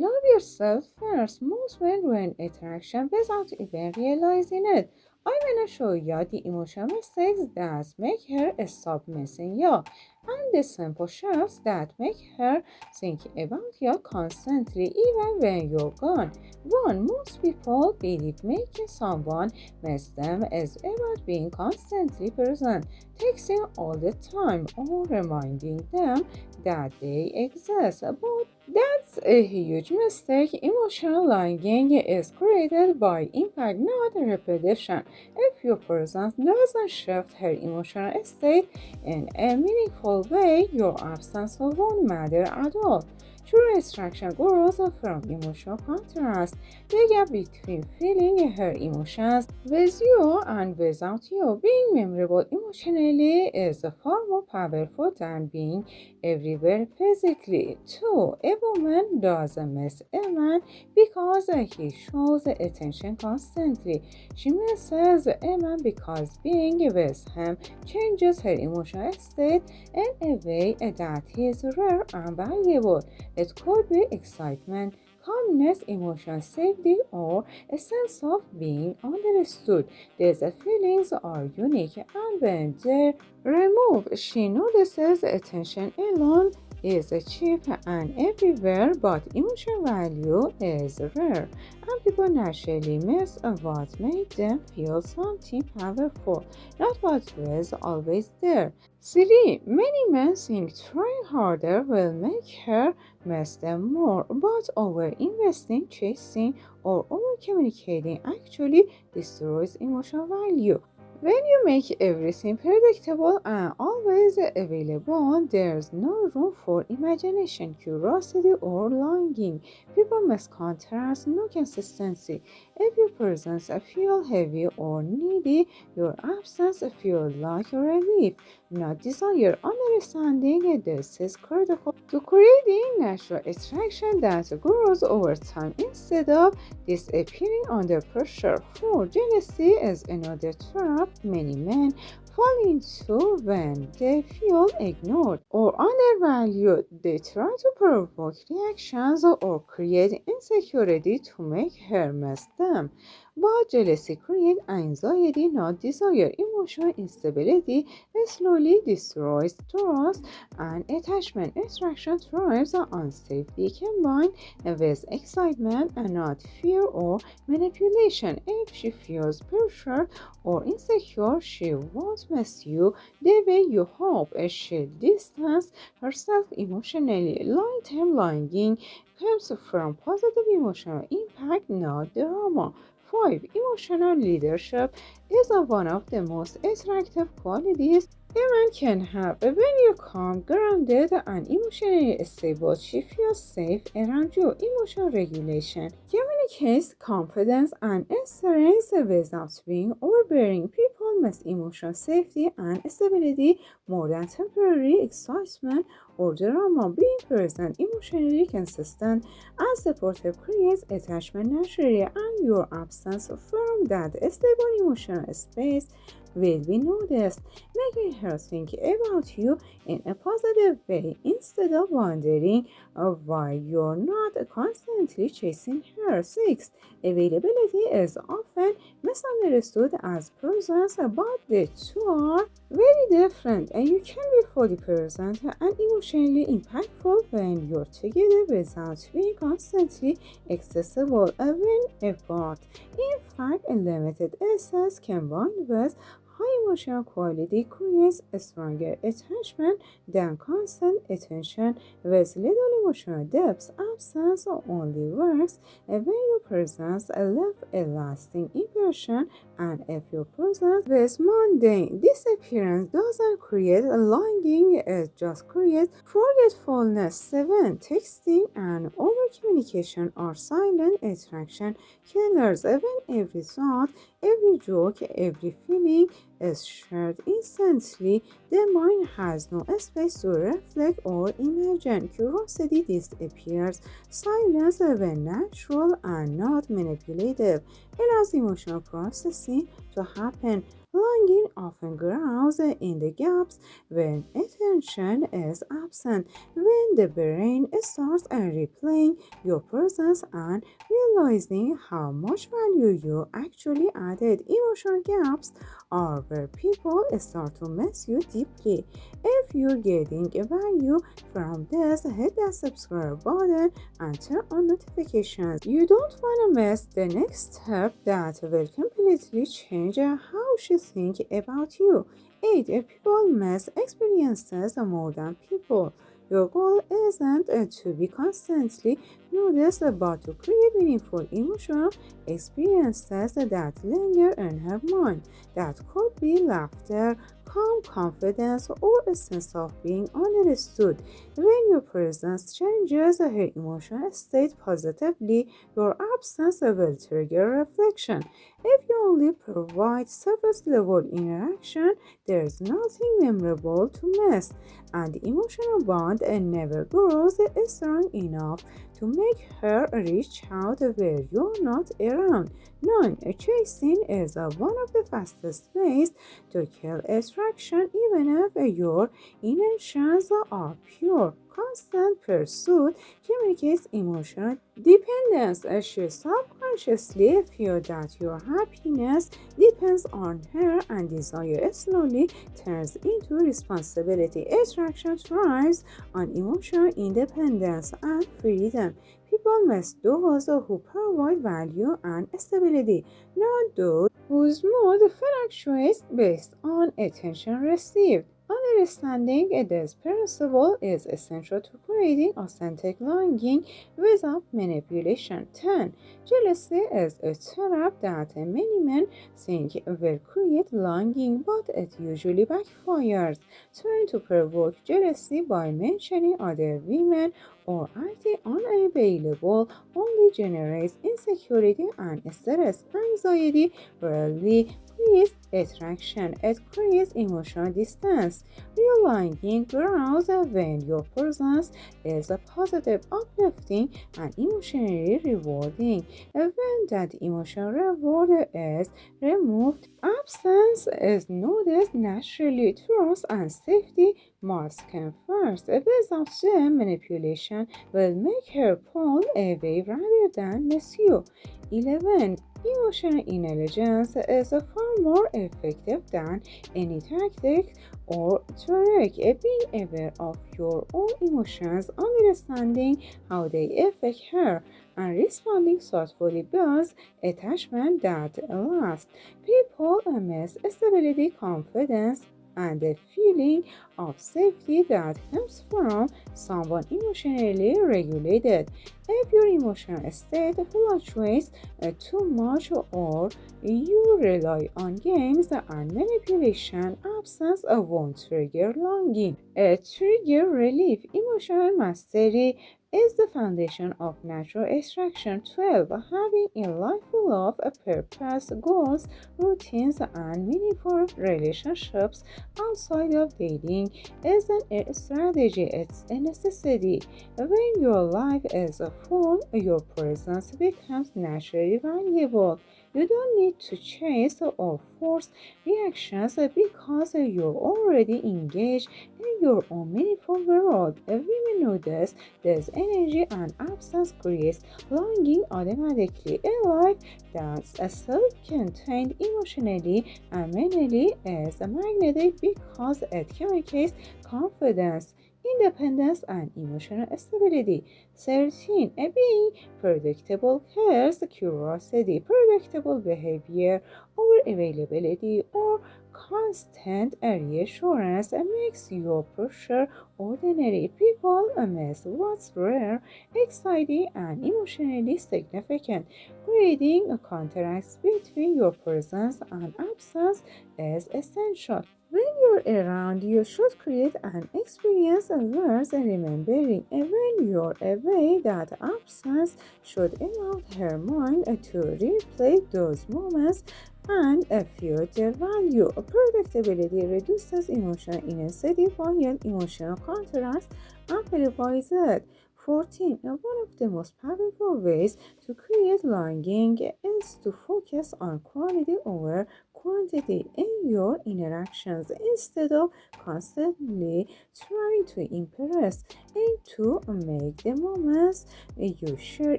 Love yourself first. Most men ruin attraction without even realizing it. I wanna show you the emotional mistakes that make her stop missing you, and the simple shifts that make her think about you constantly even when you're gone. One, most people believe making someone miss them is about being constantly present, texting all the time, or reminding them that they exist. But that's a huge mistake. Emotional longing is created by impact, not repetition. If your presence doesn't shift her emotional state in a meaningful way, your absence won't matter at all. True attraction grows from emotional contrast, the gap between feeling her emotions with you and without you. Being memorable emotionally is far more powerful than being everywhere physically. Two, a woman doesn't miss a man because he shows attention constantly. She misses a man because being with him changes her emotional state in a way that is rare and valuable. It could be excitement, calmness, emotional safety, or a sense of being understood. These feelings are unique, and when they're removed, she notices attention alone is cheap and everywhere, but emotional value is rare, and people naturally miss what made them feel something powerful, not what was always there. 3. Many men think trying harder will make her miss them more, but over investing, chasing, or over communicating actually destroys emotional value. When you make everything predictable and always available, there's no room for imagination, curiosity, or longing. People must contrast, no consistency. If your presence feels heavy or needy, your absence feels like a relief, not desire. Understanding this is critical to creating natural attraction that grows over time instead of disappearing under pressure. 4. Jealousy is another trap many men fall into when they feel ignored or undervalued. They try to provoke reactions or create insecurity to make her miss them. But jealousy creates anxiety, not desire. Emotional instability slowly destroys trust and attachment. Attraction thrives on safety combined with excitement and not fear or manipulation. If she feels pressured or insecure, she won't miss you the way you hope. She'll distance herself emotionally. Long-term longing comes from positive emotional impact, not drama. 5. Emotional leadership is one of the most attractive qualities a man can have. When you're calm, grounded, and emotionally stable, she feels safe around you. Emotional regulation communicates confidence and strength without being overbearing. People miss emotional safety and stability more than temporary excitement or drama. Being present, emotionally consistent, and supportive creates attachment naturally, and your absence from that stable emotional space will be noticed, making her think about you in a positive way instead of wondering why you're not constantly chasing her. 6. Availability is often misunderstood as presence, but the two are very different, and you can be fully present and emotionally impactful when you're together without being constantly accessible when apart. In fact, a limited access combined with high emotional quality creates a stronger attachment than constant attention with little emotional depth. Absence only works when your presence leaves a lasting impression, and if your presence is mundane, disappearance doesn't create a longing, it just creates forgetfulness. 7. Texting and over communication are silent attraction killers. Even every thought, every joke, every feeling is shared instantly. The mind has no space to reflect or imagine. Curiosity disappears. Silence, when natural and not manipulative, allows emotional processing to happen. Longing often grows in the gaps when attention is absent, when the brain starts replaying your presence and realizing how much value you actually added. Emotional gaps are where people start to miss you deeply. If you're getting a value from this, hit that subscribe button and turn on notifications. You don't want to miss the next step that will completely change how you think about you. 8. People miss experiences more than people. Your goal isn't to be constantly noticed but to create meaningful emotional experiences that linger in her mind. That could be laughter, calm confidence, or a sense of being understood. When your presence changes her emotional state positively, your absence will trigger reflection. If you only provide surface level interaction, there's nothing memorable to miss, and the emotional bond never grows strong enough to make her reach out where you're not around. 9. Chasing is one of the fastest ways to kill attraction, even if your intentions are pure. Constant pursuit communicates emotional dependence. She subconsciously feels that your happiness depends on her, and desire slowly turns into responsibility. Attraction thrives on emotional independence and freedom. People must those who provide value and stability, not those whose mood fluctuates based on attention received. Understanding this principle is essential to creating authentic longing without manipulation. 10. Jealousy is a trap that many men think will create longing, but it usually backfires. Trying to provoke jealousy by mentioning other women or acting unavailable only generates insecurity and stress. Anxiety rarely creates attraction, it creates emotional distance. Real longing grows when your presence is a positive, uplifting, and emotionally rewarding. When that emotional reward is removed, absence is noticed naturally. Trust and safety must come first. Without them, manipulation will make her pull away rather than miss you. 11. Emotional intelligence is far more effective than any tactic or trick. Being aware of your own emotions, understanding how they affect her, and responding thoughtfully builds attachment that lasts. People miss stability, confidence, and the feeling of safety that comes from someone emotionally regulated. If your emotional state fluctuates too much or you rely on games and manipulation, absence won't trigger longing. A trigger relief. Emotional mastery is the foundation of natural attraction. 12. Having a life full of purpose, goals, routines, and meaningful relationships outside of dating isn't a strategy, it's a necessity. When your life is full, your presence becomes naturally valuable. You don't need to chase or force reactions because you're already engaged in your own meaningful world. Women notice this energy and absence creates longing automatically. A life that's self-contained emotionally and mentally is magnetic because it communicates confidence, independence, and emotional stability. 13. Being predictable cares, curiosity, predictable behavior, over availability, or constant reassurance makes your pressure ordinary. People miss what's rare, exciting, and emotionally significant. Creating a contrast between your presence and absence is essential. When you're around, you should create an experience worth remembering. And when you're away, that absence should allow her mind to replay those moments and feel their value. Predictability reduces emotional intensity while emotional contrast amplifies it. 14. One of the most powerful ways to create longing is to focus on quality over quantity in your interactions instead of constantly trying to impress. Aim to make the moments you share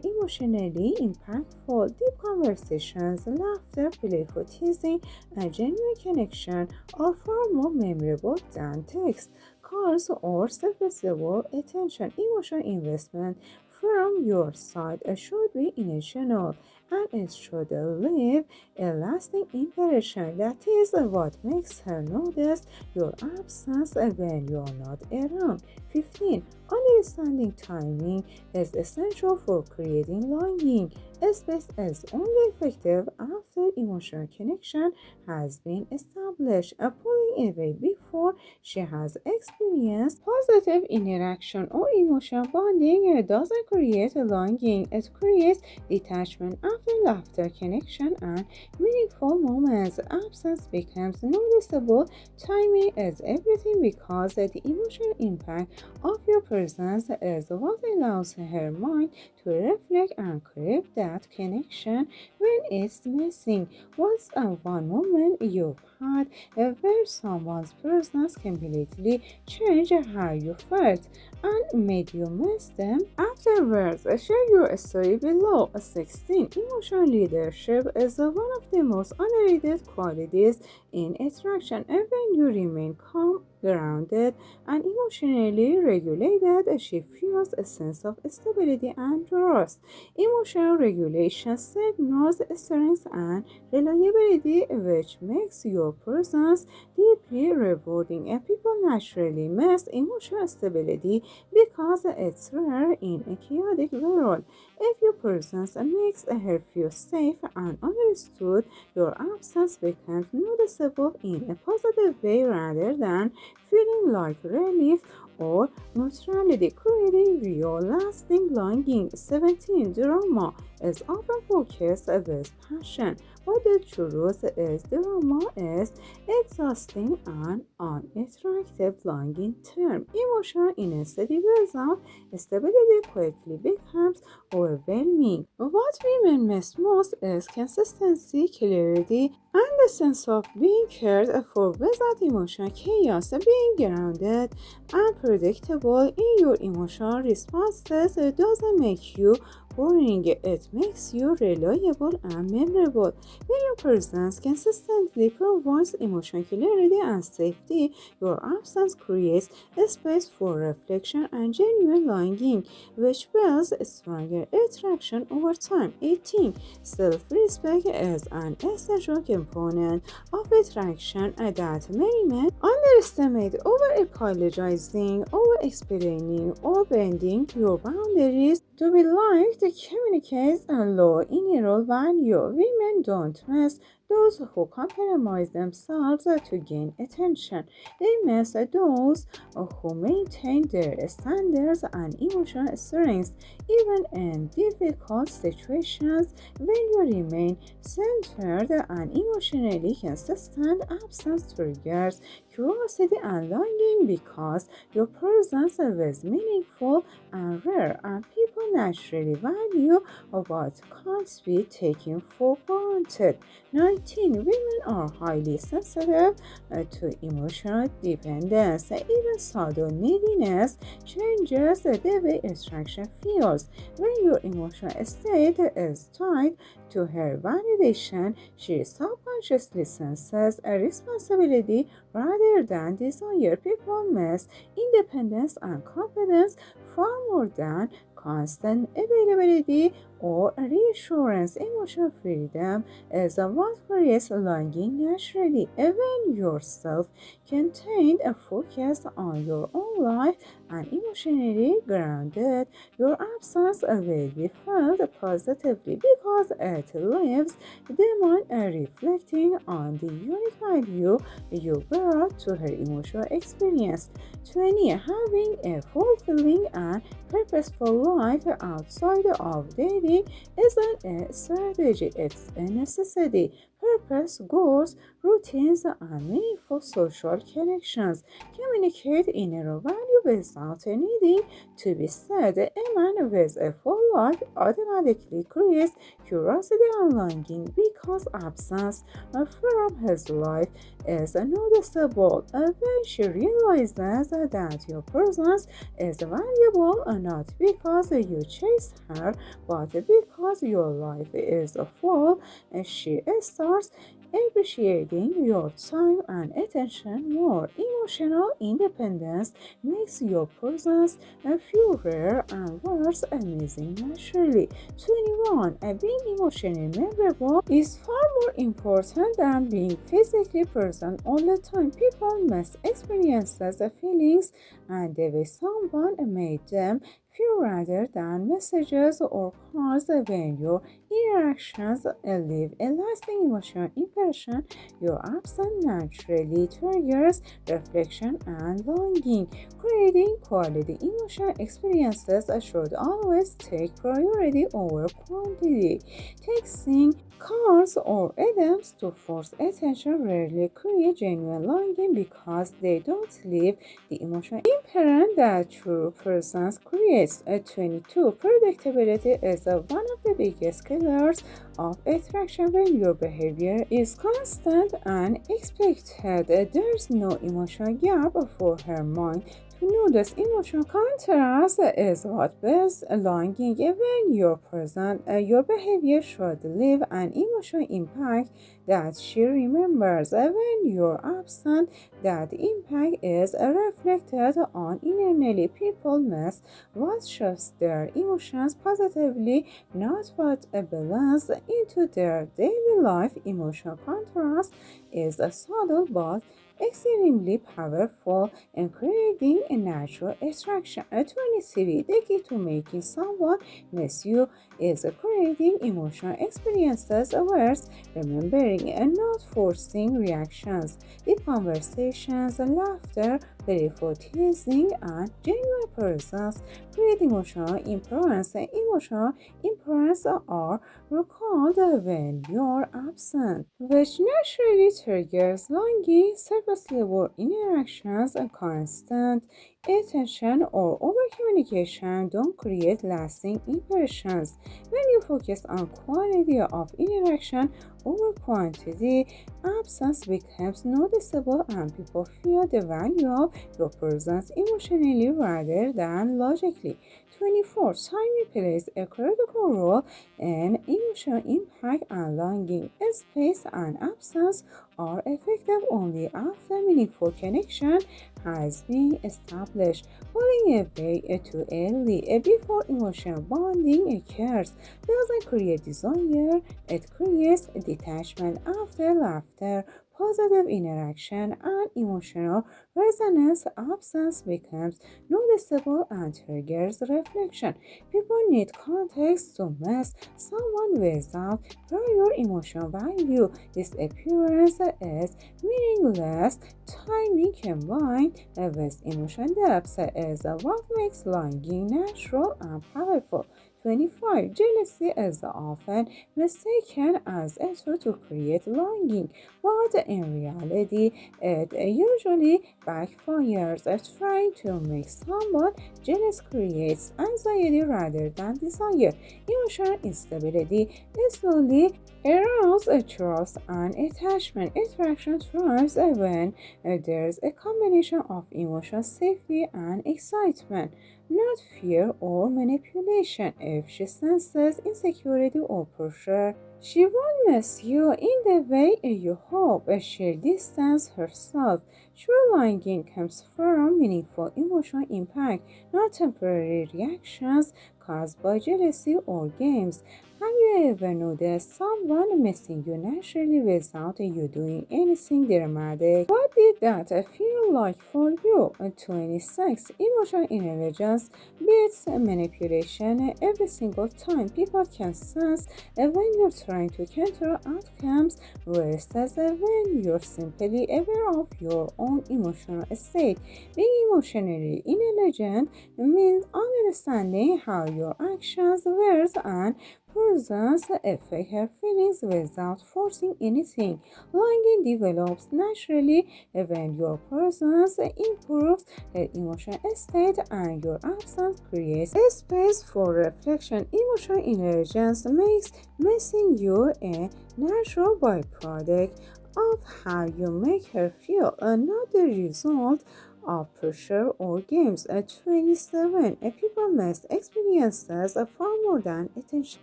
emotionally impactful. Deep conversations, laughter, playful teasing, and genuine connection are far more memorable than text, calls, or surface-level attention. Emotional investment from your side should be intentional and it should leave a lasting impression. That is what makes her notice your absence when you're not around. 15. Understanding timing is essential for creating longing. Space is only effective after emotional connection has been established. Pulling away before she has experienced positive interaction or emotional bonding doesn't create a longing, it creates detachment. After laughter, connection, and meaningful moments, absence becomes noticeable. Timing is everything because the emotional impact of your presence is what allows her mind to reflect and crave that connection when it's missing. What's one moment you've had where someone's presence completely changed how you felt and made you miss them afterwards? Share your story below. 16. Emotional leadership is one of the most underrated qualities in attraction. And when you remain calm, grounded, and emotionally regulated, she feels a sense of stability and trust. Emotional regulation signals strength and reliability, which makes your presence deeply rewarding. And people naturally miss emotional stability because it's rare in a chaotic world. If your presence makes her feel safe and understood, your absence becomes noticeable in a positive way rather than feeling like relief or neutrality, creating real lasting longing. 17. Drama is often focused with passion, but the truth is drama is exhausting and unattractive longing term. Emotional intensity without stability quickly becomes overwhelming. What women miss most is consistency, clarity, and the sense of being cared for without emotional chaos. Being grounded and predictable in your emotional responses doesn't make you boring, it makes you reliable and memorable. When your presence consistently provides emotional clarity and safety, your absence creates a space for reflection and genuine longing, which builds a stronger attraction over time. 18. Self-respect is an essential component of attraction that many men underestimate. Over apologizing, over explaining, or bending your boundaries to be liked communicates a low inner value. Women don't miss those who compromise themselves to gain attention. They miss those who maintain their standards and emotional strength even in difficult situations. When you remain centered and emotionally consistent, absence triggers curiosity and longing because your presence is meaningful and rare, and people naturally value what can't be taken for granted. 19. Women are highly sensitive to emotional dependence. Even subtle neediness changes the way attraction feels. When your emotional state is tied to her validation, she subconsciously senses a responsibility rather than desire. People miss independence and confidence far more than constant availability or reassurance. Emotional freedom is what creates longing naturally. Even yourself contained and focused on your own life and emotionally grounded, your absence will be felt positively because it leaves the mind reflecting on the unique value you brought to her emotional experience. 20. Having a fulfilling and purposeful life outside of dating isn't a strategy, it's a necessity. purpose, goals, routines, and meaningful social connections. Communicate inner value without needing to be said. A man with a full life automatically creates curiosity and longing because absence from his life is noticeable. When she realizes that your presence is valuable not because you chase her but because your life is full, she starts appreciating your time and attention more. Emotional independence makes your presence feel rare and worth amazing naturally. 21. Being emotionally memorable is far more important than being physically present all the time. People must experience the feelings and the way someone made them feel rather than messages or cards. When your interactions leave a lasting emotional impression, your absence naturally triggers reflection and longing. Creating quality emotional experiences should always take priority over quantity. Texting, cards, or items to force attention rarely create genuine longing because they don't leave the emotional imprint that true presence creates. At 22, predictability is one of the biggest killers of attraction. When your behavior is constant and expected. There's no emotional gap for her mind to notice. Emotional contrast is what builds longing. When you're present, your behavior should leave an emotional impact that she remembers. When you're absent, that impact is reflected on internally. People must what shifts their emotions positively, not what belongs into their daily life. Emotional contrast is a subtle but extremely powerful in creating a natural attraction. A 23 the key to making someone miss you is creating emotional experiences awareness, remembering and not forcing reactions. The conversations, laughter, playful teasing, and genuine presence create emotional imprints. Emotional imprints are recalled when you're absent, which naturally triggers longing. Surface level interactions and constant attention or over communication don't create lasting impressions. When you focus on quality of interaction over quantity, absence becomes noticeable and people feel the value of your presence emotionally rather than logically. 24. Timing plays a critical role in emotional impact and longing. Space and absence are effective only after meaningful connection has been established. Pulling away too early before emotional bonding occurs doesn't create desire, it creates detachment. After laughter, positive interaction, and emotional resonance, absence becomes noticeable and triggers reflection. People need context to miss someone without prior emotional value. This appearance is meaningless. Timing combined with emotional depth is what makes longing natural and powerful. 25. Jealousy is often mistaken as a tool to create longing, but in reality, it usually backfires. Trying to make someone jealous creates anxiety rather than desire. Emotional instability slowly erodes trust and attachment. Attraction thrives when there's a combination of emotional safety and excitement, not fear or manipulation. If she senses insecurity or pressure, she won't miss you in the way you hope. She'll distance herself. True longing comes from meaningful emotional impact, not temporary reactions caused by jealousy or games. Have you ever noticed someone missing you naturally without you doing anything dramatic? What did that feel like for you? 26. Emotional intelligence beats manipulation. Every single time people can sense when you're trying to control outcomes, whereas when you're simply aware of your own emotional state. Being emotionally intelligent means understanding how your actions, words, and presence affects her feelings without forcing anything. Longing develops naturally when your presence improves her emotional state and your absence creates a space for reflection. Emotional intelligence makes missing you a natural byproduct of how you make her feel, and not the result of pressure or games. At 27, people must experiences far more than attention.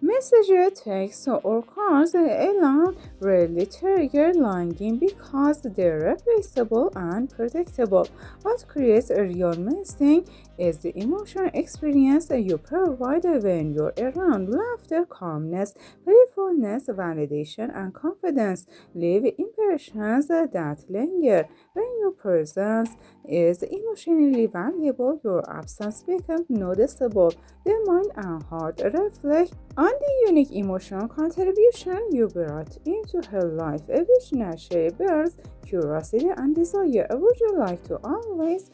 Messages, texts, or calls alone rarely trigger longing because they're replaceable and predictable. What creates a real missing is the emotional experience you provide when you're around. Laughter, calmness, playfulness, validation, and confidence leave impressions that linger. When your presence is emotionally valuable, your absence becomes noticeable. The mind and heart reflect on the unique emotional contribution you brought into her life, which naturally bears curiosity and desire. Would you like to always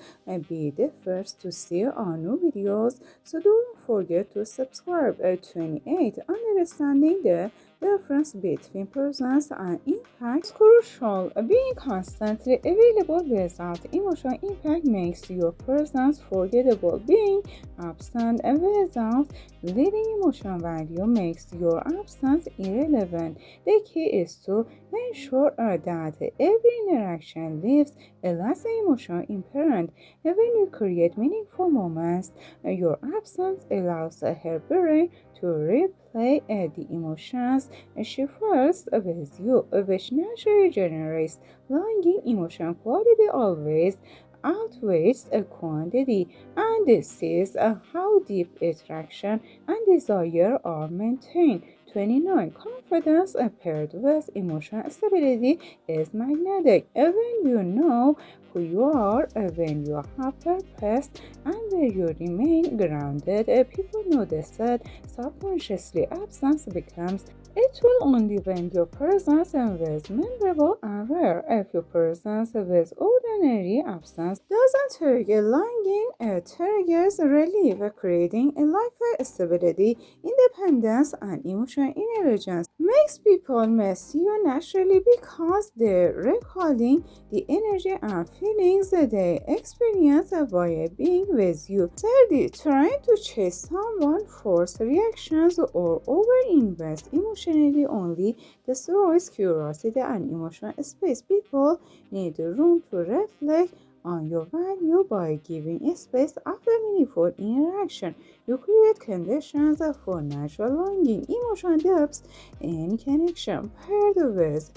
be the first to see our new videos? So don't forget to subscribe. At 28, understanding the difference between presence and impact is crucial. Being constantly available without emotional impact makes your presence forgettable. Being absent without leaving emotional value makes your absence irrelevant. The key is to ensure that every interaction leaves a lasting emotional imprint. When you create meaningful moments, your absence allows her brain to replay the emotions she feels with you, which naturally generates longing. Emotional quality always outweighs a quantity, and this is how deep attraction and desire are maintained. 29. Confidence paired with emotional stability is magnetic. When you know who you are, when you have purpose, and when you remain grounded, people notice that subconsciously absence becomes it will only when your presence is memorable and rare. If your presence with ordinary absence doesn't trigger longing, it triggers relief, creating a life of stability, independence, and emotional intelligence. Makes people miss you naturally because they're recalling the energy and feelings that they experience while being with you. Thirdly, trying to chase someone, force reactions, or overinvest emotionally only destroys curiosity and emotional space. People need room to reflect on your value by giving space after meaningful interaction. You create conditions for natural longing, emotional depth, and connection. Paired with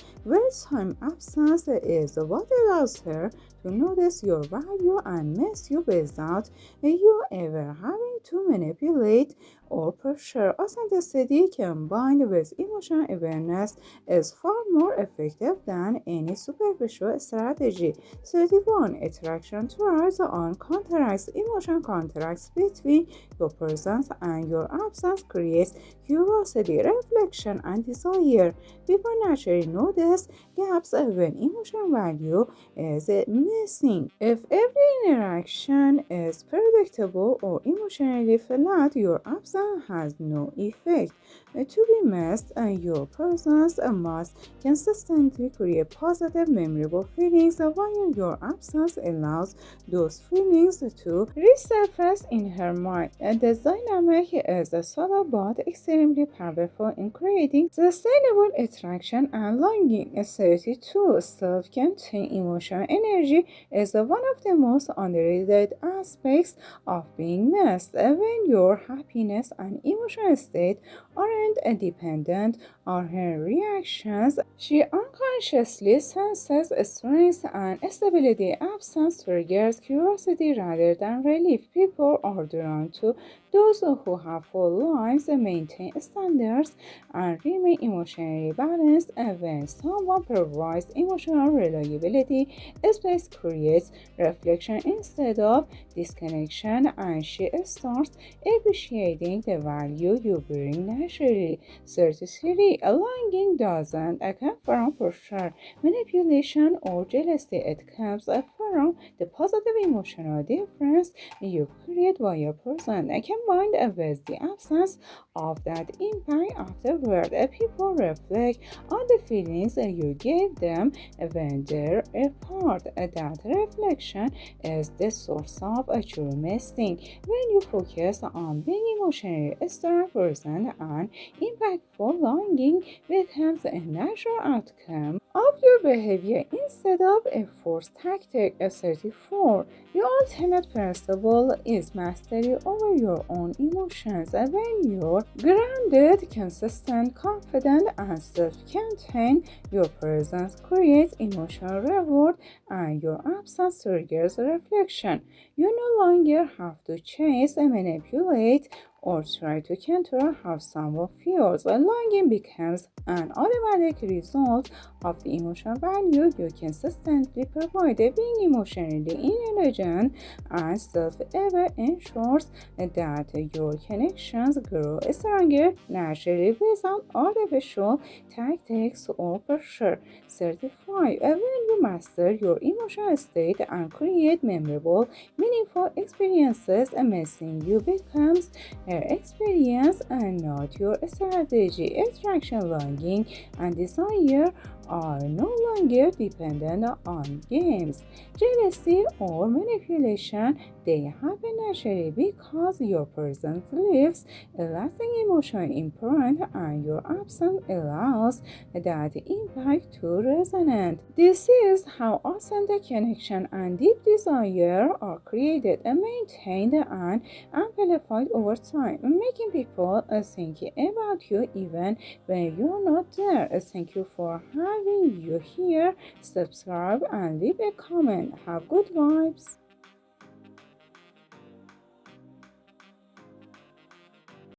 time absence is what allows her to notice your value and miss you without you ever having to manipulate or pressure. Authenticity combined with emotional awareness is far more effective than any superficial strategy. 31. Attraction thrives on contracts. Emotional contracts between your presence and your absence creates curiosity, reflection, and desire. People naturally notice gaps when emotional value is missing. If every interaction is predictable or emotionally flat, your absence has no effect. To be missed, your presence must consistently create positive, memorable feelings, while your absence allows those feelings to resurface in her mind. This dynamic is subtle but extremely powerful in creating sustainable attraction and longing. 32. Self-contained emotional energy is one of the most underrated aspects of being missed. When your happiness and emotional state aren't dependent on her reactions, she unconsciously senses strength and stability. Absence triggers curiosity rather than relief. People are drawn to those who have full lives, maintain standards, and remain emotionally balanced. And when someone provides emotional reliability, space creates reflection instead of disconnection, and she starts appreciating the value you bring naturally. 33. Longing doesn't come from pressure, manipulation, or jealousy. It comes overall, the positive emotional difference you create while a person combined with the absence of that impact afterward. People reflect on the feelings you gave them when they're apart. That reflection is the source of a true missing. When you focus on being emotionally strong person and impactful, longing becomes a natural outcome of your behavior instead of a forced tactic. 34. The ultimate principle is mastery over your own emotions. When you're grounded, consistent, confident, and self-contained, your presence creates emotional reward and your absence triggers reflection. You no longer have to chase and manipulate or try to control how someone feels. Longing becomes an automatic result of the emotional value you consistently provide. Being emotionally intelligent and self-aware ensures that your connections grow stronger naturally without artificial tactics or pressure. 35. When you master your emotional state and create memorable, meaningful experiences, missing you becomes her experience and not your strategy. Attraction, longing, and desire are no longer dependent on games, jealousy, or manipulation. They happen naturally because your presence leaves a lasting emotional imprint and your absence allows that impact to resonate. This is how authentic connection and deep desire are created and maintained and amplified over time, making people think about you even when you're not there. Thank you for having you here. Subscribe and leave a comment. Have good vibes.